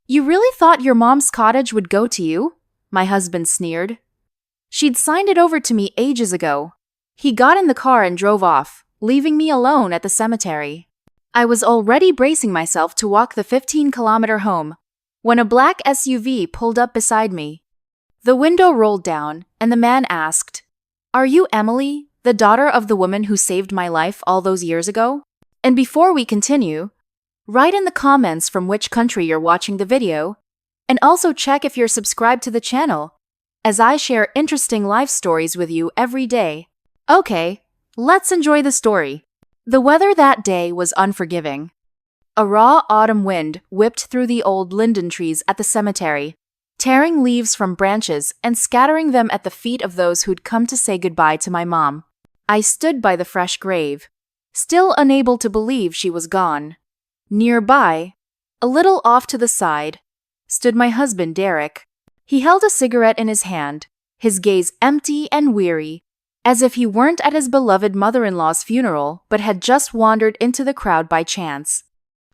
You really thought your mom's cottage would go to you? My husband sneered. She'd signed it over to me ages ago. He got in the car and drove off, leaving me alone at the cemetery. I was already bracing myself to walk the 15-kilometer home when a black SUV pulled up beside me. The window rolled down, and the man asked, "Are you Emily, the daughter of the woman who saved my life all those years ago?" And before we continue, write in the comments from which country you're watching the video, and also check if you're subscribed to the channel, as I share interesting life stories with you every day. Okay, let's enjoy the story. The weather that day was unforgiving. A raw autumn wind whipped through the old linden trees at the cemetery, tearing leaves from branches and scattering them at the feet of those who'd come to say goodbye to my mom. I stood by the fresh grave, still unable to believe she was gone. Nearby, a little off to the side, stood my husband Derek. He held a cigarette in his hand, his gaze empty and weary, as if he weren't at his beloved mother-in-law's funeral but had just wandered into the crowd by chance.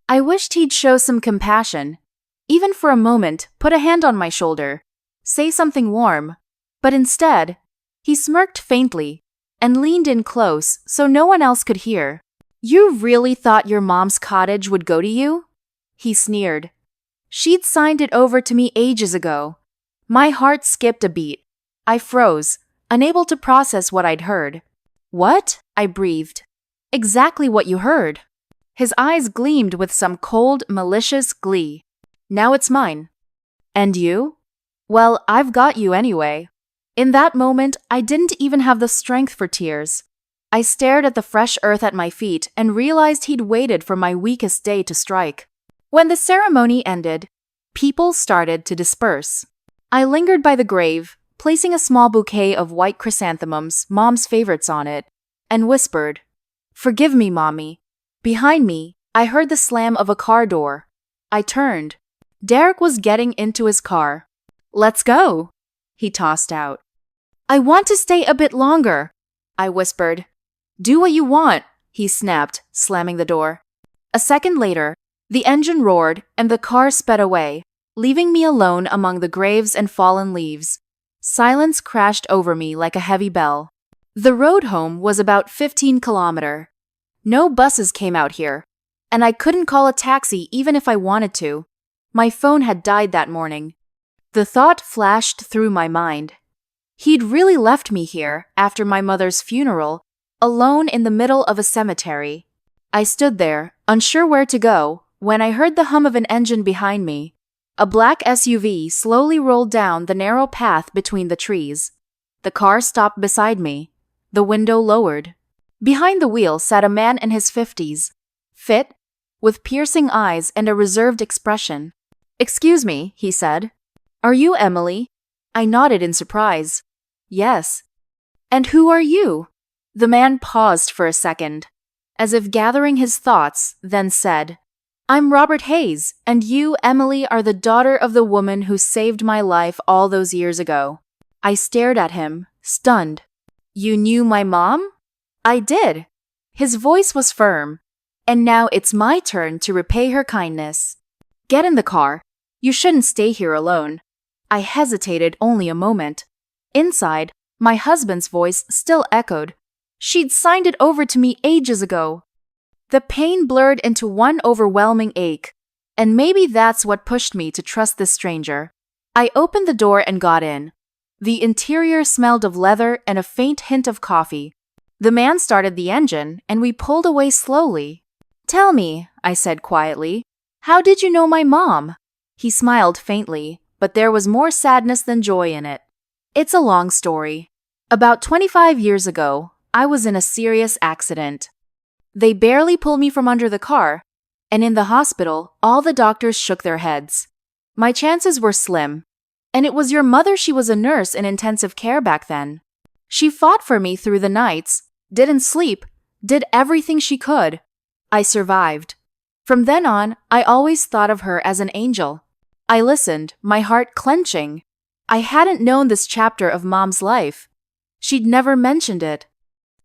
I wished he'd show some compassion, even for a moment put a hand on my shoulder, say something warm, but instead, he smirked faintly and leaned in close so no one else could hear. "You really thought your mom's cottage would go to you?" he sneered. "She'd signed it over to me ages ago." My heart skipped a beat. I froze, unable to process what I'd heard. "What?" I breathed. "Exactly what you heard." His eyes gleamed with some cold, malicious glee. "Now it's mine." "And you?" "Well, I've got you anyway." In that moment, I didn't even have the strength for tears. I stared at the fresh earth at my feet and realized he'd waited for my weakest day to strike. When the ceremony ended, people started to disperse. I lingered by the grave, placing a small bouquet of white chrysanthemums, Mom's favorites, on it, and whispered, "Forgive me, Mommy." Behind me, I heard the slam of a car door. I turned. Derek was getting into his car. "Let's go," he tossed out. "I want to stay a bit longer," I whispered. "Do what you want," he snapped, slamming the door. A second later, the engine roared and the car sped away, leaving me alone among the graves and fallen leaves. Silence crashed over me like a heavy bell. The road home was about 15 kilometers. No buses came out here, and I couldn't call a taxi even if I wanted to. My phone had died that morning. The thought flashed through my mind. He'd really left me here after my mother's funeral, alone in the middle of a cemetery. I stood there, unsure where to go, when I heard the hum of an engine behind me. A black SUV slowly rolled down the narrow path between the trees. The car stopped beside me. The window lowered. Behind the wheel sat a man in his 50s, fit, with piercing eyes and a reserved expression. "Excuse me," he said. "Are you Emily?" I nodded in surprise. "Yes." "And who are you?" The man paused for a second, as if gathering his thoughts, then said, "I'm Robert Hayes, and you, Emily, are the daughter of the woman who saved my life all those years ago." I stared at him, stunned. "You knew my mom?" "I did." His voice was firm. "And now it's my turn to repay her kindness. Get in the car. You shouldn't stay here alone." I hesitated only a moment. Inside, my husband's voice still echoed. "She'd signed it over to me ages ago." The pain blurred into one overwhelming ache, and maybe that's what pushed me to trust this stranger. I opened the door and got in. The interior smelled of leather and a faint hint of coffee. The man started the engine, and we pulled away slowly. "Tell me," I said quietly, "how did you know my mom?" He smiled faintly, but there was more sadness than joy in it. "It's a long story. About 25 years ago, I was in a serious accident. They barely pulled me from under the car, and in the hospital, all the doctors shook their heads. My chances were slim. And it was your mother. She was a nurse in intensive care back then. She fought for me through the nights, didn't sleep, did everything she could. I survived. From then on, I always thought of her as an angel." I listened, my heart clenching. I hadn't known this chapter of Mom's life. She'd never mentioned it.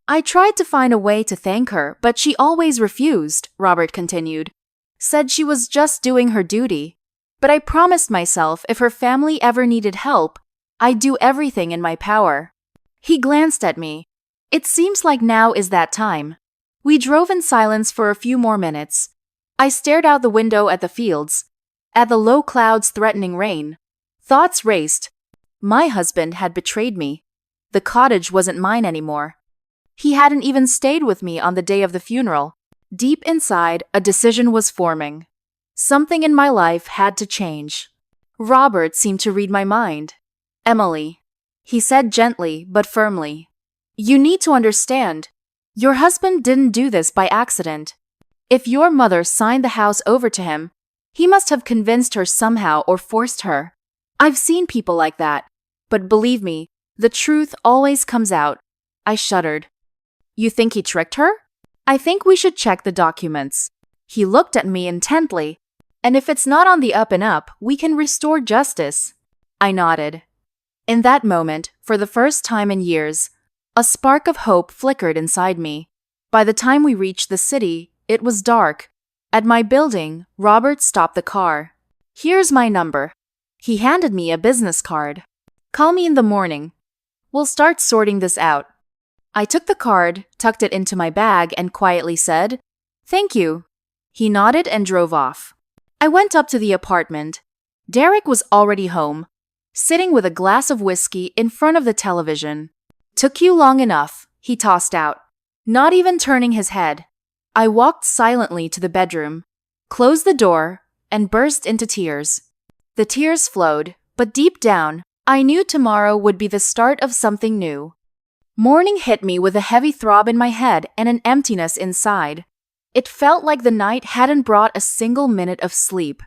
"I tried to find a way to thank her, but she always refused," Robert continued. "Said she was just doing her duty." But I promised myself if her family ever needed help, I'd do everything in my power. He glanced at me. It seems like now is that time. We drove in silence for a few more minutes. I stared out the window at the fields, at the low clouds threatening rain. Thoughts raced. My husband had betrayed me. The cottage wasn't mine anymore. He hadn't even stayed with me on the day of the funeral. Deep inside, a decision was forming. Something in my life had to change. Robert seemed to read my mind. "Emily," he said gently but firmly, "you need to understand. Your husband didn't do this by accident. If your mother signed the house over to him, he must have convinced her somehow or forced her. I've seen people like that. But believe me, the truth always comes out." I shuddered. "You think he tricked her?" "I think we should check the documents." He looked at me intently. "And if it's not on the up and up, we can restore justice." I nodded. In that moment, for the first time in years, a spark of hope flickered inside me. By the time we reached the city, it was dark. At my building, Robert stopped the car. "Here's my number." He handed me a business card. "Call me in the morning. We'll start sorting this out." I took the card, tucked it into my bag, and quietly said, "Thank you." He nodded and drove off. I went up to the apartment. Derek was already home, sitting with a glass of whiskey in front of the television. "Took you long enough," he tossed out, not even turning his head. I walked silently to the bedroom, closed the door, and burst into tears. The tears flowed, but deep down, I knew tomorrow would be the start of something new. Morning hit me with a heavy throb in my head and an emptiness inside. It felt like the night hadn't brought a single minute of sleep.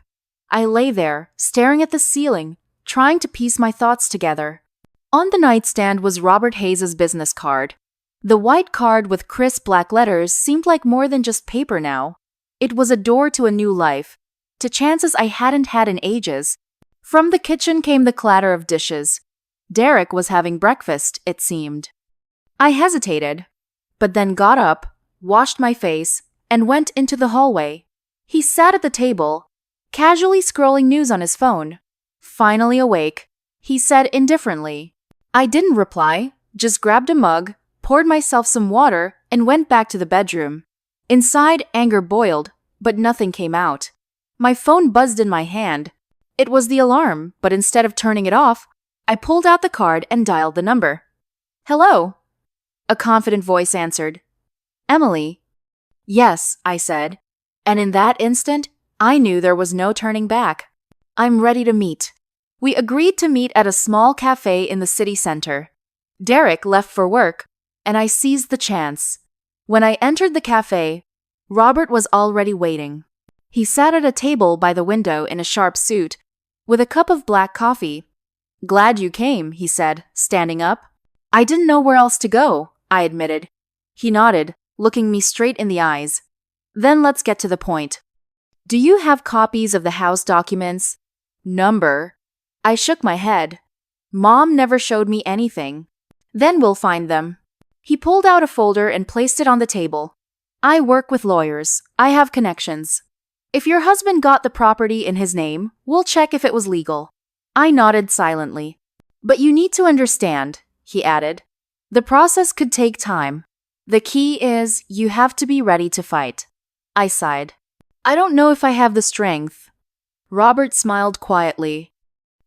I lay there, staring at the ceiling, trying to piece my thoughts together. On the nightstand was Robert Hayes' business card. The white card with crisp black letters seemed like more than just paper now. It was a door to a new life, to chances I hadn't had in ages. From the kitchen came the clatter of dishes. Derek was having breakfast, it seemed. I hesitated, but then got up, washed my face, and went into the hallway. He sat at the table, casually scrolling news on his phone. Finally awake, he said indifferently. I didn't reply, just grabbed a mug, poured myself some water, and went back to the bedroom. Inside, anger boiled, but nothing came out. My phone buzzed in my hand. It was the alarm, but instead of turning it off, I pulled out the card and dialed the number. "Hello?" A confident voice answered. "Emily?" "Yes," I said, and in that instant, I knew there was no turning back. "I'm ready to meet." We agreed to meet at a small cafe in the city center. Derek left for work, and I seized the chance. When I entered the cafe, Robert was already waiting. He sat at a table by the window in a sharp suit, with a cup of black coffee. "Glad you came," he said, standing up. "I didn't know where else to go," I admitted. He nodded, looking me straight in the eyes. "Then let's get to the point. Do you have copies of the house documents?" "Number?" I shook my head. "Mom never showed me anything." "Then we'll find them." He pulled out a folder and placed it on the table. "I work with lawyers. I have connections. If your husband got the property in his name, we'll check if it was legal." I nodded silently. "But you need to understand," he added. "The process could take time. The key is you have to be ready to fight." I sighed. "I don't know if I have the strength." Robert smiled quietly.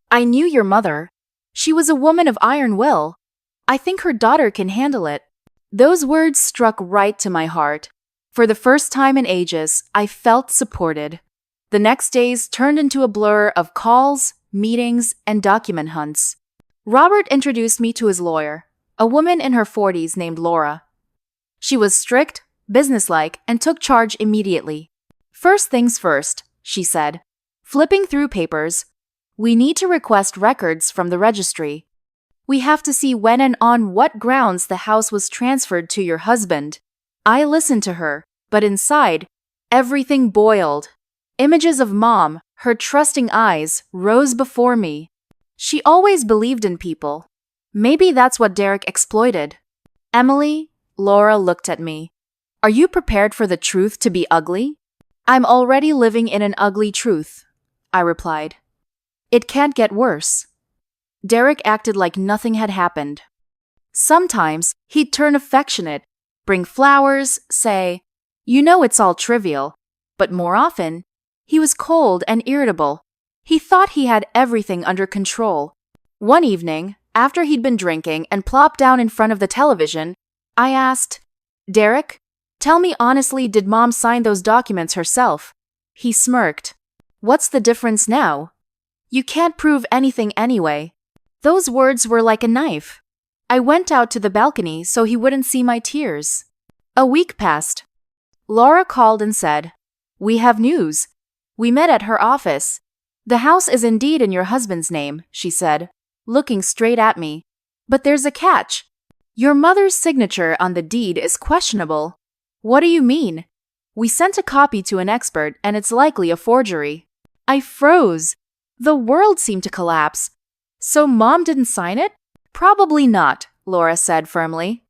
"I knew your mother. She was a woman of iron will. I think her daughter can handle it." Those words struck right to my heart. For the first time in ages, I felt supported. The next days turned into a blur of calls, meetings, and document hunts. Robert introduced me to his lawyer, a woman in her 40s named Laura. She was strict, businesslike, and took charge immediately. "First things first," she said, flipping through papers. "We need to request records from the registry. We have to see when and on what grounds the house was transferred to your husband." I listened to her, but inside, everything boiled. Images of Mom, her trusting eyes, rose before me. She always believed in people. Maybe that's what Derek exploited. "Emily," Laura looked at me. "Are you prepared for the truth to be ugly?" "I'm already living in an ugly truth." I replied. It can't get worse. Derek acted like nothing had happened. Sometimes he'd turn affectionate, bring flowers, say, "You know it's all trivial." But more often, he was cold and irritable. He thought he had everything under control. One evening, after he'd been drinking and plopped down in front of the television, I asked, "Derek, tell me honestly, did Mom sign those documents herself?" He smirked. "What's the difference now? You can't prove anything anyway." Those words were like a knife. I went out to the balcony so he wouldn't see my tears. A week passed. Laura called and said, "We have news. We met at her office. The house is indeed in your husband's name," she said, looking straight at me. "But there's a catch. Your mother's signature on the deed is questionable." "What do you mean?" "We sent a copy to an expert and it's likely a forgery." I froze. The world seemed to collapse. "So Mom didn't sign it?" "Probably not," Laura said firmly.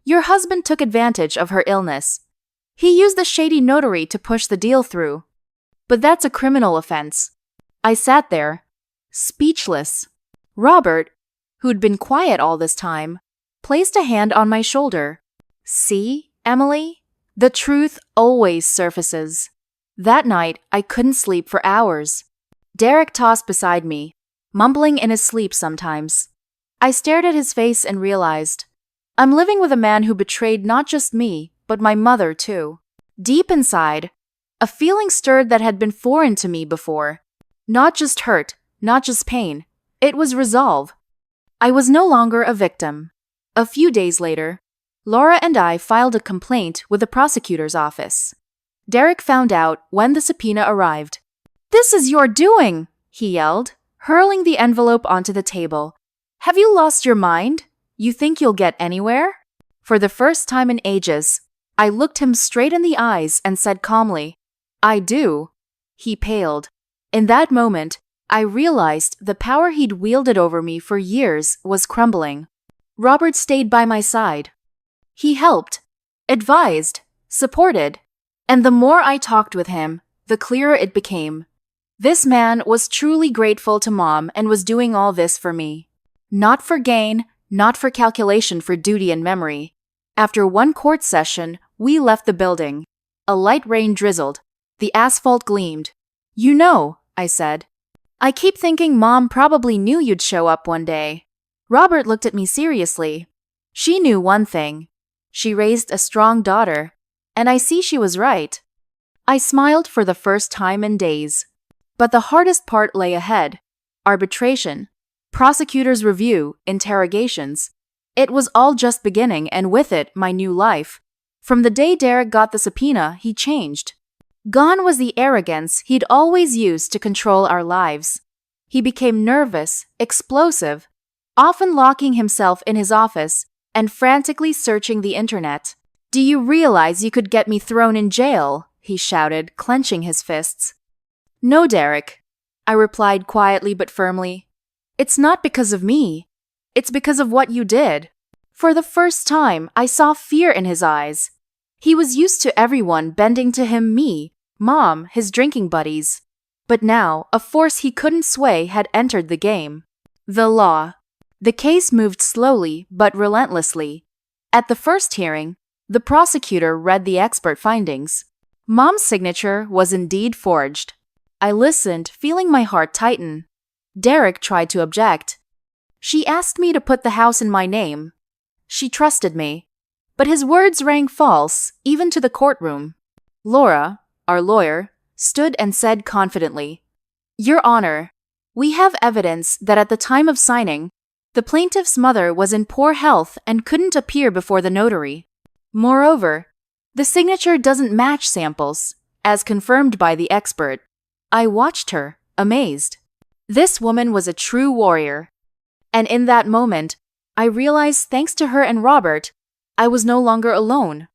"Your husband took advantage of her illness. He used the shady notary to push the deal through. But that's a criminal offense." I sat there, speechless. Robert, who'd been quiet all this time, placed a hand on my shoulder. "See, Emily? The truth always surfaces." That night, I couldn't sleep for hours. Derek tossed beside me, mumbling in his sleep sometimes. I stared at his face and realized, I'm living with a man who betrayed not just me, but my mother too. Deep inside, a feeling stirred that had been foreign to me before. Not just hurt, not just pain. It was resolve. I was no longer a victim. A few days later, Laura and I filed a complaint with the prosecutor's office. Derek found out when the subpoena arrived. "This is your doing," he yelled, hurling the envelope onto the table. "Have you lost your mind? You think you'll get anywhere?" For the first time in ages, I looked him straight in the eyes and said calmly, "I do." He paled. In that moment, I realized the power he'd wielded over me for years was crumbling. Robert stayed by my side. He helped, advised, supported, and the more I talked with him, the clearer it became. This man was truly grateful to Mom and was doing all this for me. Not for gain, not for calculation, for duty and memory. After one court session, we left the building. A light rain drizzled. The asphalt gleamed. "You know," I said, "I keep thinking Mom probably knew you'd show up one day." Robert looked at me seriously. "She knew one thing. She raised a strong daughter, and I see she was right." I smiled for the first time in days. But the hardest part lay ahead. Arbitration, prosecutor's review, interrogations. It was all just beginning, and with it, my new life. From the day Derek got the subpoena, he changed. Gone was the arrogance he'd always used to control our lives. He became nervous, explosive, often locking himself in his office and frantically searching the internet. "Do you realize you could get me thrown in jail?" he shouted, clenching his fists. "No, Derek," I replied quietly but firmly. "It's not because of me. It's because of what you did." For the first time, I saw fear in his eyes. He was used to everyone bending to him, me, Mom, his drinking buddies. But now, a force he couldn't sway had entered the game. The law. The case moved slowly but relentlessly. At the first hearing, the prosecutor read the expert findings. Mom's signature was indeed forged. I listened, feeling my heart tighten. Derek tried to object. "She asked me to put the house in my name. She trusted me." But his words rang false, even to the courtroom. Laura, our lawyer, stood and said confidently, "Your Honor, we have evidence that at the time of signing, the plaintiff's mother was in poor health and couldn't appear before the notary. Moreover, the signature doesn't match samples, as confirmed by the expert." I watched her, amazed. This woman was a true warrior. And in that moment, I realized thanks to her and Robert, I was no longer alone.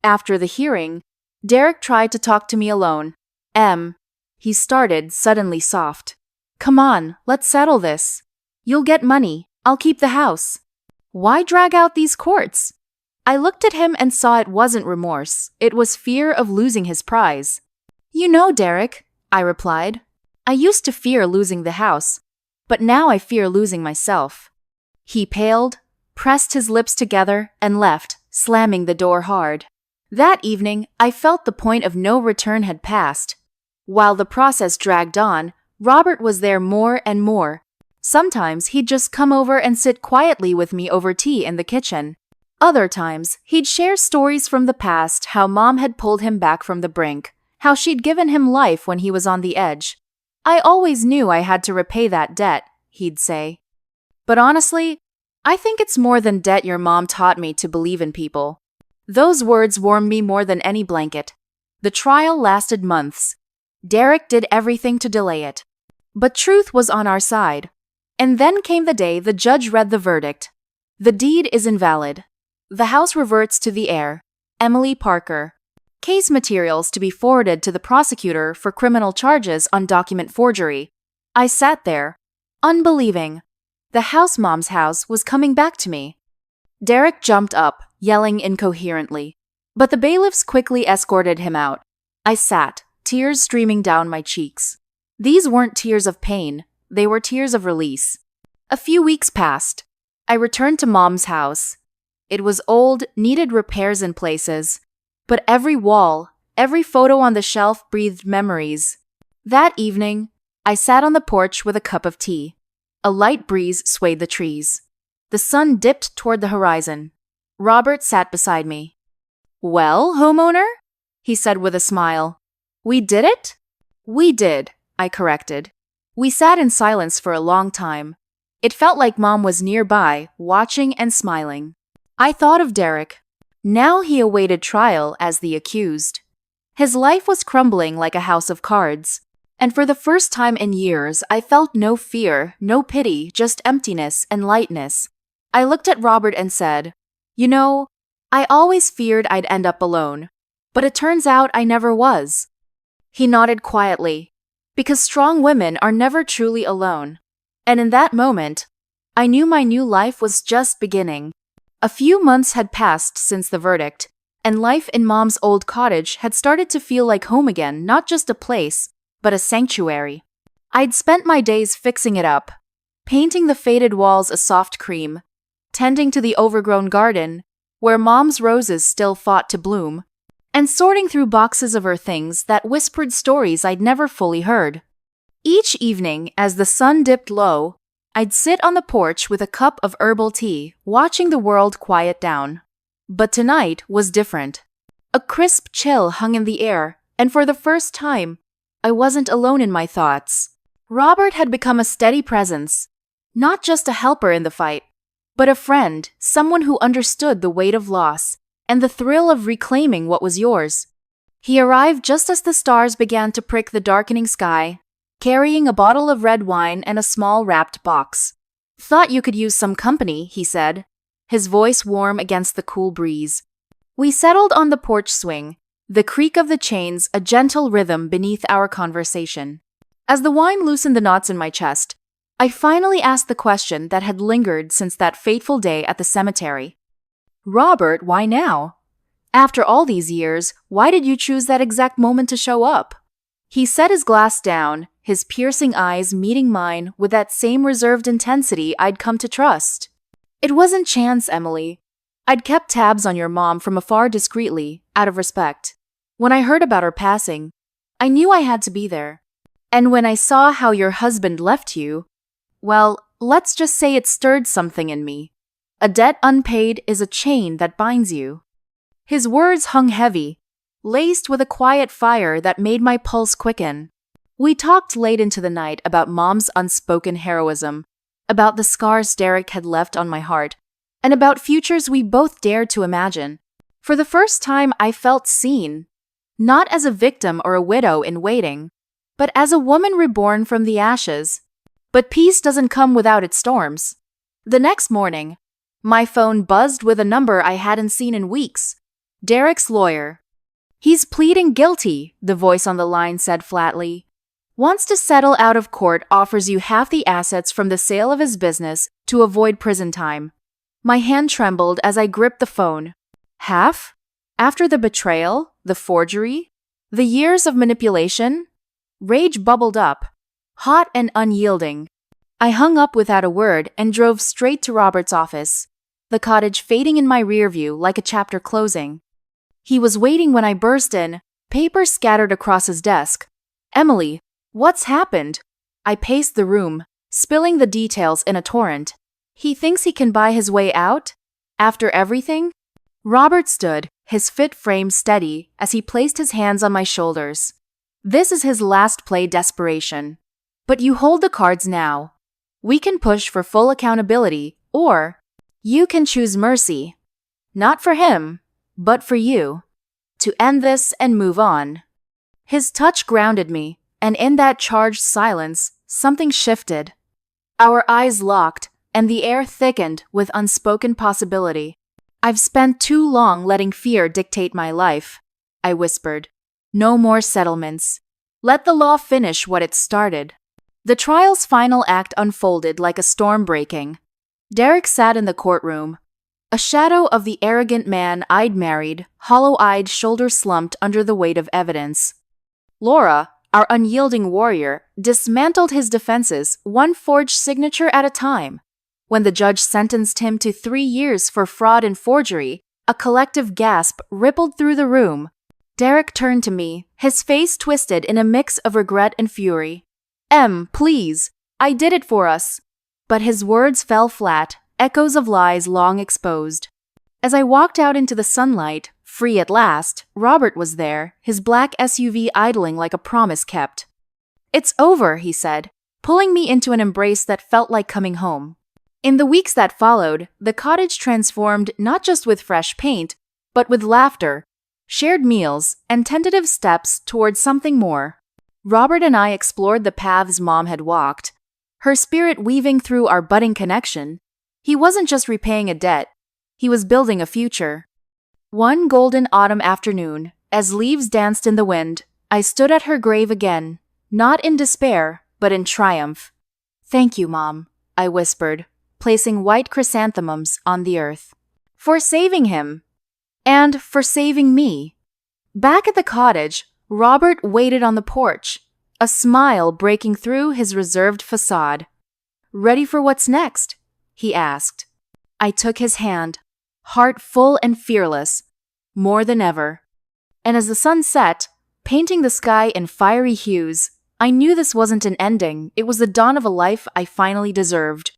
After the hearing, Derek tried to talk to me alone. He started, suddenly soft. "Come on, let's settle this. You'll get money, I'll keep the house. Why drag out these courts?" I looked at him and saw it wasn't remorse, it was fear of losing his prize. "You know, Derek," I replied, I used to fear losing the house, but now I fear losing myself." He paled, pressed his lips together, and left, slamming the door hard. That evening, I felt the point of no return had passed. While the process dragged on, Robert was there more and more. Sometimes he'd just come over and sit quietly with me over tea in the kitchen. Other times, he'd share stories from the past, how Mom had pulled him back from the brink, how she'd given him life when he was on the edge. "I always knew I had to repay that debt," he'd say. But honestly, I think it's more than debt. Your mom taught me to believe in people. Those words warmed me more than any blanket. The trial lasted months. Derek did everything to delay it. But truth was on our side. And then came the day the judge read the verdict. The deed is invalid. The house reverts to the heir, Emily Parker. Case materials to be forwarded to the prosecutor for criminal charges on document forgery. I sat there, unbelieving. The house mom's house was coming back to me. Derek jumped up, yelling incoherently. But the bailiffs quickly escorted him out. I sat, tears streaming down my cheeks. These weren't tears of pain, they were tears of release. A few weeks passed. I returned to Mom's house. It was old, needed repairs in places. But every wall, every photo on the shelf breathed memories. That evening, I sat on the porch with a cup of tea. A light breeze swayed the trees. The sun dipped toward the horizon. Robert sat beside me. "Well, homeowner?" he said with a smile. "We did it?" "We did," I corrected. We sat in silence for a long time. It felt like Mom was nearby, watching and smiling. I thought of Derek. Now he awaited trial as the accused. His life was crumbling like a house of cards. And for the first time in years, I felt no fear, no pity, just emptiness and lightness. I looked at Robert and said, "You know, I always feared I'd end up alone. But it turns out I never was." He nodded quietly. Because strong women are never truly alone. And in that moment, I knew my new life was just beginning. A few months had passed since the verdict, and life in Mom's old cottage had started to feel like home again, not just a place, but a sanctuary. I'd spent my days fixing it up, painting the faded walls a soft cream, tending to the overgrown garden, where Mom's roses still fought to bloom, and sorting through boxes of her things that whispered stories I'd never fully heard. Each evening, as the sun dipped low, I'd sit on the porch with a cup of herbal tea, watching the world quiet down. But tonight was different. A crisp chill hung in the air, and for the first time, I wasn't alone in my thoughts. Robert had become a steady presence, not just a helper in the fight, but a friend, someone who understood the weight of loss and the thrill of reclaiming what was yours. He arrived just as the stars began to prick the darkening sky, carrying a bottle of red wine and a small wrapped box. "Thought you could use some company," he said, his voice warm against the cool breeze. We settled on the porch swing, the creak of the chains a gentle rhythm beneath our conversation. As the wine loosened the knots in my chest, I finally asked the question that had lingered since that fateful day at the cemetery. "Robert, why now? After all these years, why did you choose that exact moment to show up?" He set his glass down, his piercing eyes meeting mine with that same reserved intensity I'd come to trust. "It wasn't chance, Emily. I'd kept tabs on your mom from afar discreetly, out of respect. When I heard about her passing, I knew I had to be there. And when I saw how your husband left you, well, let's just say it stirred something in me. A debt unpaid is a chain that binds you." His words hung heavy, laced with a quiet fire that made my pulse quicken. We talked late into the night about Mom's unspoken heroism, about the scars Derek had left on my heart, and about futures we both dared to imagine. For the first time, I felt seen, not as a victim or a widow in waiting, but as a woman reborn from the ashes. But peace doesn't come without its storms. The next morning, my phone buzzed with a number I hadn't seen in weeks. Derek's lawyer. "He's pleading guilty," the voice on the line said flatly. "Wants to settle out of court, offers you half the assets from the sale of his business to avoid prison time." My hand trembled as I gripped the phone. Half? After the betrayal, the forgery, the years of manipulation? Rage bubbled up. hot and unyielding. I hung up without a word and drove straight to Robert's office, the cottage fading in my rear view like a chapter closing. He was waiting when I burst in, papers scattered across his desk. "Emily, what's happened?" I paced the room, spilling the details in a torrent. "He thinks he can buy his way out? After everything?" Robert stood, his fit frame steady, as he placed his hands on my shoulders. "This is his last play desperation. But you hold the cards now. We can push for full accountability, or you can choose mercy. Not for him, but for you. To end this and move on." His touch grounded me, and in that charged silence, something shifted. Our eyes locked, and the air thickened with unspoken possibility. "I've spent too long letting fear dictate my life," I whispered. "No more settlements. Let the law finish what it started." The trial's final act unfolded like a storm breaking. Derek sat in the courtroom, a shadow of the arrogant man I'd married, hollow-eyed, shoulders slumped under the weight of evidence. Laura, our unyielding warrior, dismantled his defenses, one forged signature at a time. When the judge sentenced him to 3 years for fraud and forgery, a collective gasp rippled through the room. Derek turned to me, his face twisted in a mix of regret and fury. Please, I did it for us." But his words fell flat, echoes of lies long exposed. As I walked out into the sunlight, free at last, Robert was there, his black SUV idling like a promise kept. "It's over," he said, pulling me into an embrace that felt like coming home. In the weeks that followed, the cottage transformed not just with fresh paint, but with laughter, shared meals, and tentative steps towards something more. Robert and I explored the paths Mom had walked, her spirit weaving through our budding connection. He wasn't just repaying a debt, he was building a future. One golden autumn afternoon, as leaves danced in the wind, I stood at her grave again, not in despair, but in triumph. "Thank you, Mom," I whispered, placing white chrysanthemums on the earth. "For saving him. And for saving me." Back at the cottage, Robert waited on the porch, a smile breaking through his reserved facade. "Ready for what's next?" he asked. I took his hand, heart full and fearless, more than ever. And as the sun set, painting the sky in fiery hues, I knew this wasn't an ending, it was the dawn of a life I finally deserved.